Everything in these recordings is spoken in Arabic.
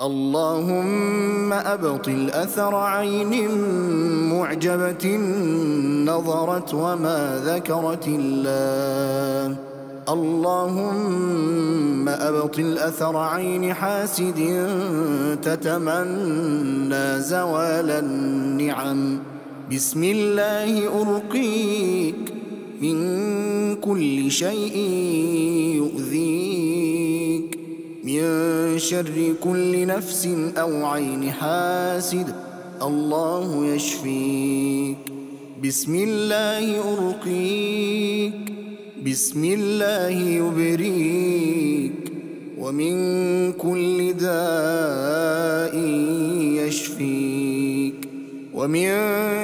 اللهم أبطل أثر عين معجبة نظرت وما ذكرت الله. اللهم أبطل أثر عين حاسد تتمنى زوال النعم. بسم الله أرقيك من كل شيء يؤذيك، من شر كل نفس أو عين حاسد، الله يشفيك. بسم الله أرقيك، بسم الله يبريك، ومن كل داء يشفيك، ومن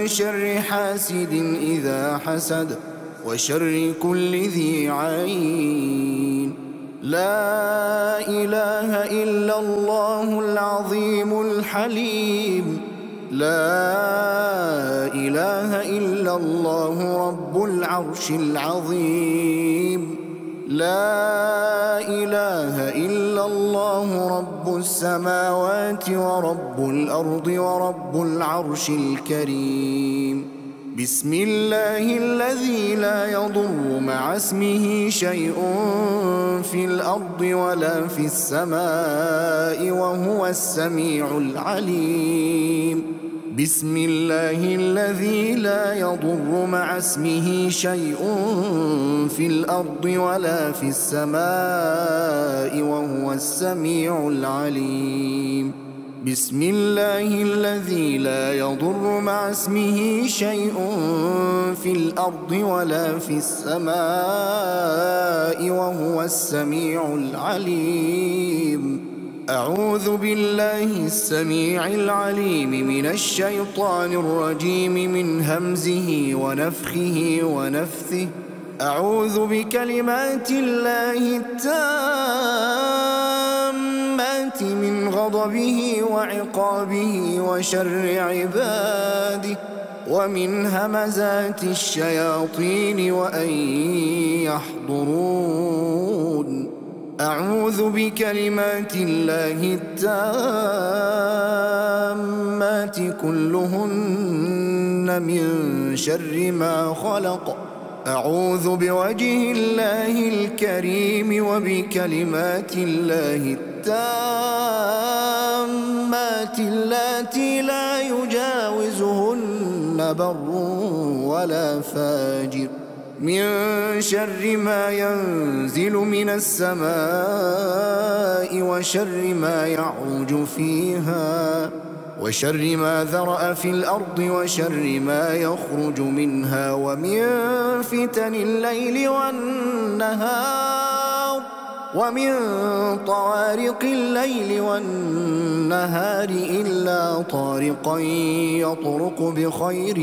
شر حاسد إذا حسد، وشر كل ذي عين. لا إله إلا الله العظيم الحليم، لا إله إلا الله رب العرش العظيم، لا إله إلا الله رب السماوات ورب الأرض ورب العرش الكريم. بسم الله الذي لا يضر مع اسمه شيء في الأرض ولا في السماء وهو السميع العليم. بسم الله الذي لا يضر مع اسمه شيء في الأرض ولا في السماء وهو السميع العليم. بسم الله الذي لا يضر مع اسمه شيء في الأرض ولا في السماء وهو السميع العليم. أعوذ بالله السميع العليم من الشيطان الرجيم، من همزه ونفخه ونفثه. أعوذ بكلمات الله التامات من غضبه وعقابه وشر عباده، ومن همزات الشياطين وأن يحضرون. أعوذ بكلمات الله التامات كلهن من شر ما خلق. أعوذ بوجه الله الكريم وبكلمات الله التامات اللاتي لا يجاوزهن بر ولا فاجر، من شر ما ينزل من السماء وشر ما يعرج فيها، وشر ما ذرأ في الأرض وشر ما يخرج منها، ومن فتن الليل والنهار، ومن طوارق الليل والنهار إلا طارقا يطرق بخير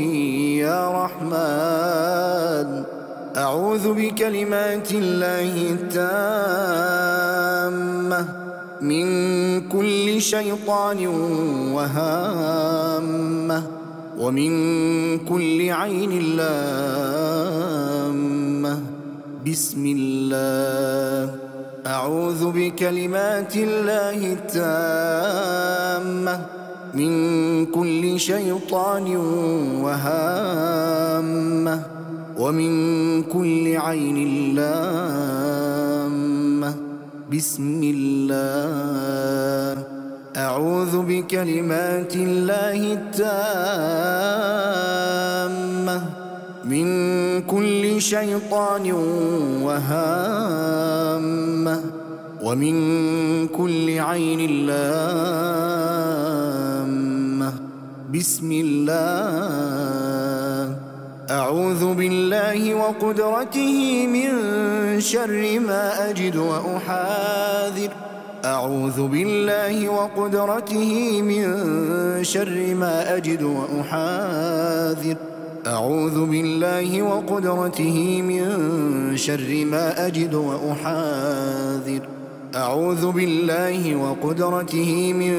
يا رحمن. أعوذ بكلمات الله التامة من كل شيطان وهامة، ومن كل عين لامة. بسم الله. أعوذ بكلمات الله التامة من كل شيطان وهامة، ومن كل عين لامة. بسم الله. أعوذ بكلمات الله التامة من كل شيطان وهامة، ومن كل عين لامة. بسم الله. أعوذ بالله وقدرته من شر ما أجد وأحاذر. أعوذ بالله وقدرته من شر ما أجد وأحاذر. أعوذ بالله وقدرته من شر ما أجد وأحاذر. أعوذ بالله وقدرته من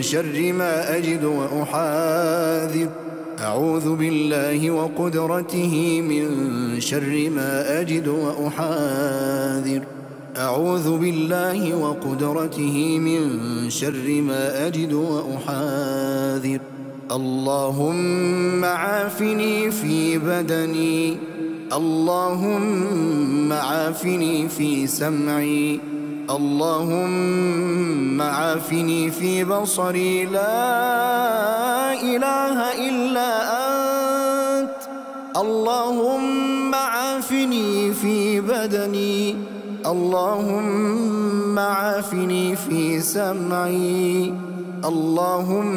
شر ما أجد وأحاذر. أعوذ بالله وقدرته من شر ما أجد وأحاذر. أعوذ بالله وقدرته من شر ما أجد وأحاذر. اللهم عافني في بدني، اللهم عافني في سمعي، اللهم عافني في بصري، لا إله إلا أنت. اللهم عافني في بدني، اللهم عافني في سمعي، اللهم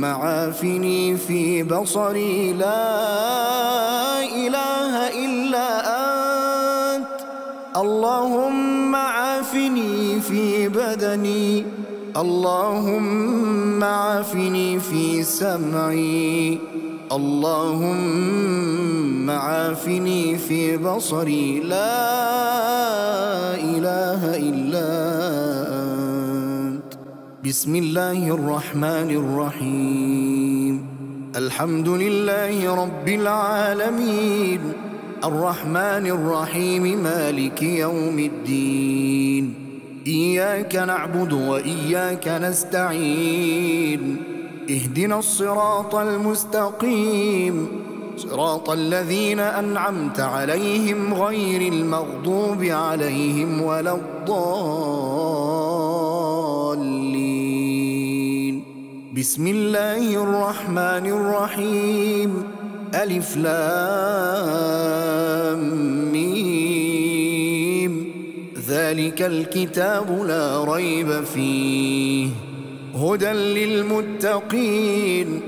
عافني في بصري، لا إله إلا أنت. اللهم عافني في بدني، اللهم عافني في سمعي، اللهم عافني في بصري، لا إله إلا أنت. بسم الله الرحمن الرحيم. الحمد لله رب العالمين، الرحمن الرحيم، مالك يوم الدين. إياك نعبد وإياك نستعين، اهدنا الصراط المستقيم، صراط الذين أنعمت عليهم غير المغضوب عليهم ولا الضالين. بسم الله الرحمن الرحيم. ألف لام ميم. ذلك الكتاب لا ريب فيه، هدى للمتقين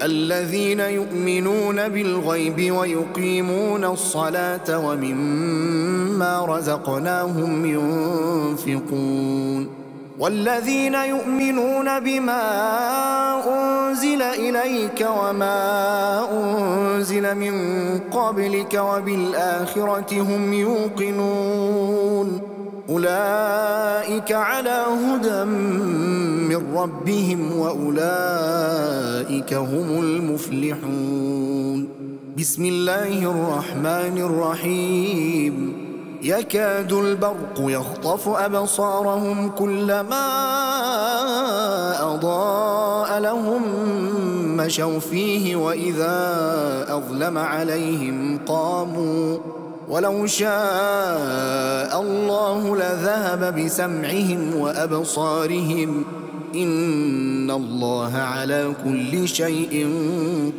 الذين يؤمنون بالغيب ويقيمون الصلاة ومما رزقناهم ينفقون. والذين يؤمنون بما أنزل إليك وما أنزل من قبلك وبالآخرة هم يوقنون. أولئك على هدى من ربهم وأولئك هم المفلحون. بسم الله الرحمن الرحيم. يكاد البرق يخطف أبصارهم، كلما أضاء لهم مشوا فيه وإذا أظلم عليهم قاموا. ولو شاء الله لذهب بسمعهم وأبصارهم، إن الله على كل شيء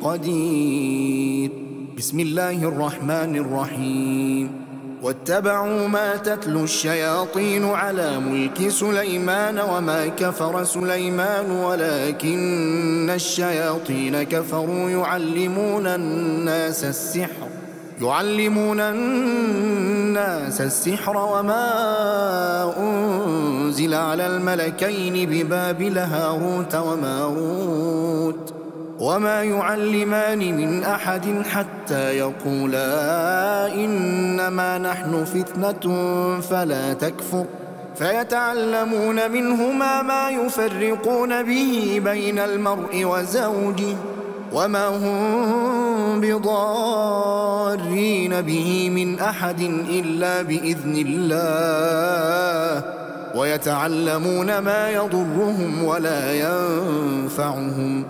قدير. بسم الله الرحمن الرحيم. واتبعوا ما تتلو الشياطين على ملك سليمان وما كفر سليمان ولكن الشياطين كفروا يعلمون الناس السحر وما أنزل على الملكين ببابل هاروت وماروت وما يعلمان من أحد حتى يقولا إنما نحن فتنة فلا تكفر، فيتعلمون منهما ما يفرقون به بين المرء وزوجه، وما هم بضارين به من أحد إلا بإذن الله، ويتعلمون ما يضرهم ولا ينفعهم،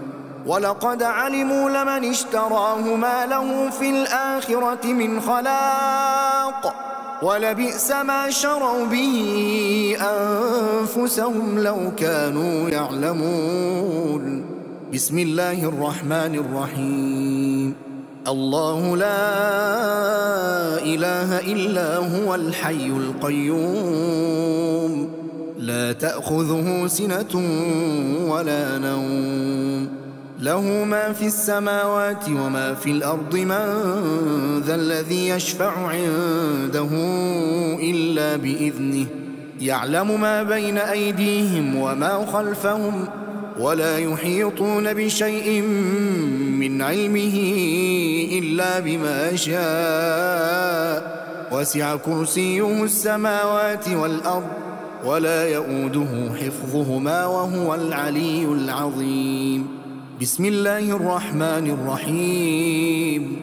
ولقد علموا لمن اشتراه ما له في الآخرة من خلاق، ولبئس ما شروا به أنفسهم لو كانوا يعلمون. بسم الله الرحمن الرحيم. الله لا إله إلا هو الحي القيوم، لا تأخذه سنة ولا نوم، له ما في السماوات وما في الأرض. من ذا الذي يشفع عنده إلا بإذنه، يعلم ما بين أيديهم وما خلفهم، ولا يحيطون بشيء من علمه إلا بما شاء، وسع كرسيه السماوات والأرض ولا يؤوده حفظهما وهو العلي العظيم. بسم الله الرحمن الرحيم.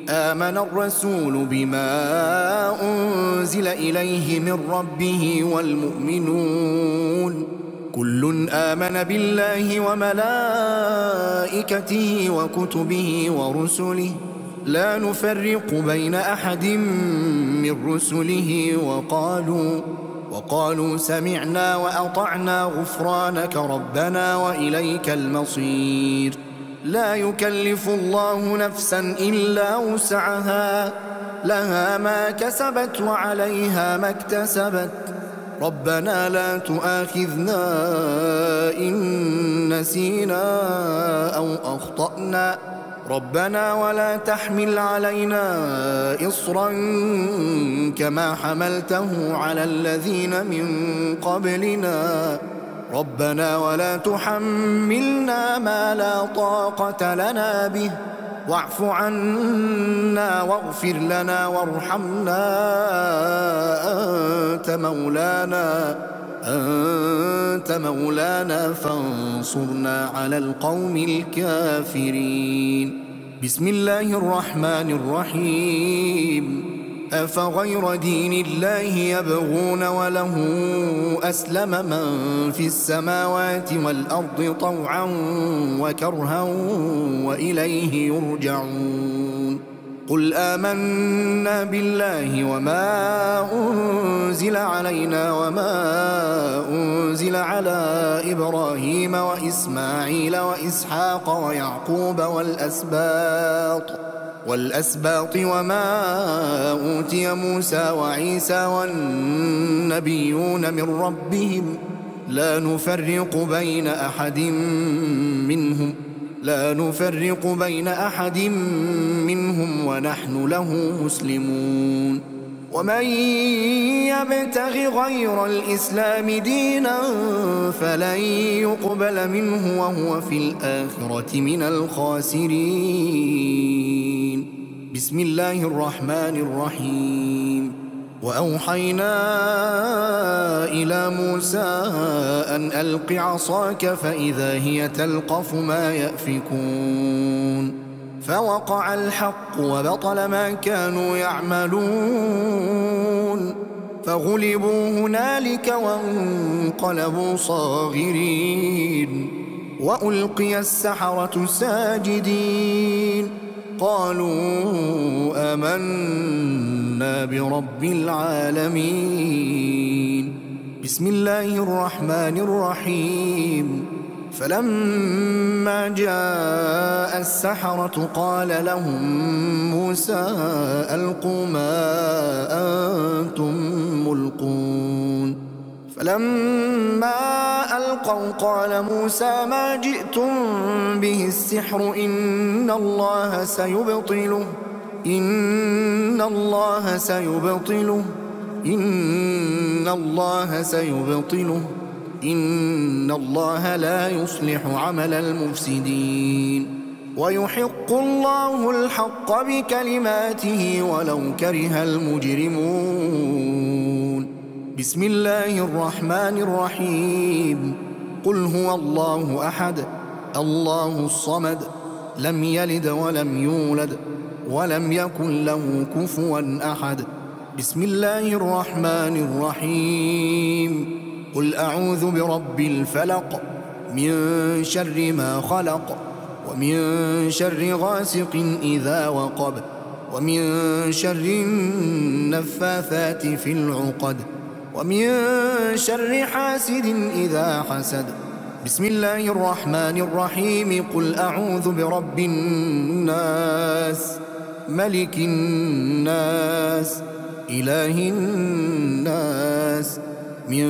آمن الرسول بما أنزل إليه من ربه والمؤمنون كل آمن بالله وملائكته وكتبه ورسله لا نفرق بين أحد من رسله وقالوا سمعنا وأطعنا غفرانك ربنا وإليك المصير لا يكلف الله نفسا إلا وسعها لها ما كسبت وعليها ما اكتسبت ربنا لا تؤاخذنا إن نسينا أو أخطأنا ربنا ولا تحمل علينا إصرا كما حملته على الذين من قبلنا ربنا ولا تحملنا ما لا طاقة لنا به واعف عنا واغفر لنا وارحمنا أنت مولانا فانصرنا على القوم الكافرين بسم الله الرحمن الرحيم أفغير دين الله يبغون وله أسلم من في السماوات والأرض طوعا وكرها وإليه يرجعون قل آمنا بالله وما أنزل علينا وما أنزل على إبراهيم وإسماعيل وإسحاق ويعقوب والأسباط وما أوتي موسى وعيسى والنبيون من ربهم لا نفرق بين أحد منهم ونحن له مسلمون ومن يبتغ غير الإسلام دينا فلن يقبل منه وهو في الآخرة من الخاسرين بسم الله الرحمن الرحيم وأوحينا إلى موسى أن ألق عصاك فإذا هي تلقف ما يأفكون فوقع الحق وبطل ما كانوا يعملون فغلبوا هنالك وانقلبوا صاغرين وألقي السحرة ساجدين قالوا آمنا برب العالمين بسم الله الرحمن الرحيم فلما جاء السحرة قال لهم موسى ألقوا ما أنتم ملقون فلما ألقوا قال موسى ما جئتم به السحر إن الله سيبطله إن الله لا يصلح عمل المفسدين ويحق الله الحق بكلماته ولو كره المجرمون بسم الله الرحمن الرحيم قل هو الله أحد الله الصمد لم يلد ولم يولد ولم يكن له كفوا أحد بسم الله الرحمن الرحيم قل أعوذ برب الفلق من شر ما خلق ومن شر غاسق إذا وقب ومن شر النفاثات في العقد ومن شر حاسد إذا حسد بسم الله الرحمن الرحيم قل أعوذ برب الناس ملك الناس إله الناس من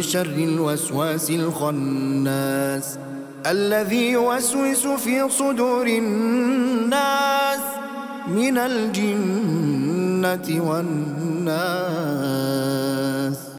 شر الوسواس الخناس الذي يوسوس في صدور الناس من الجنة والناس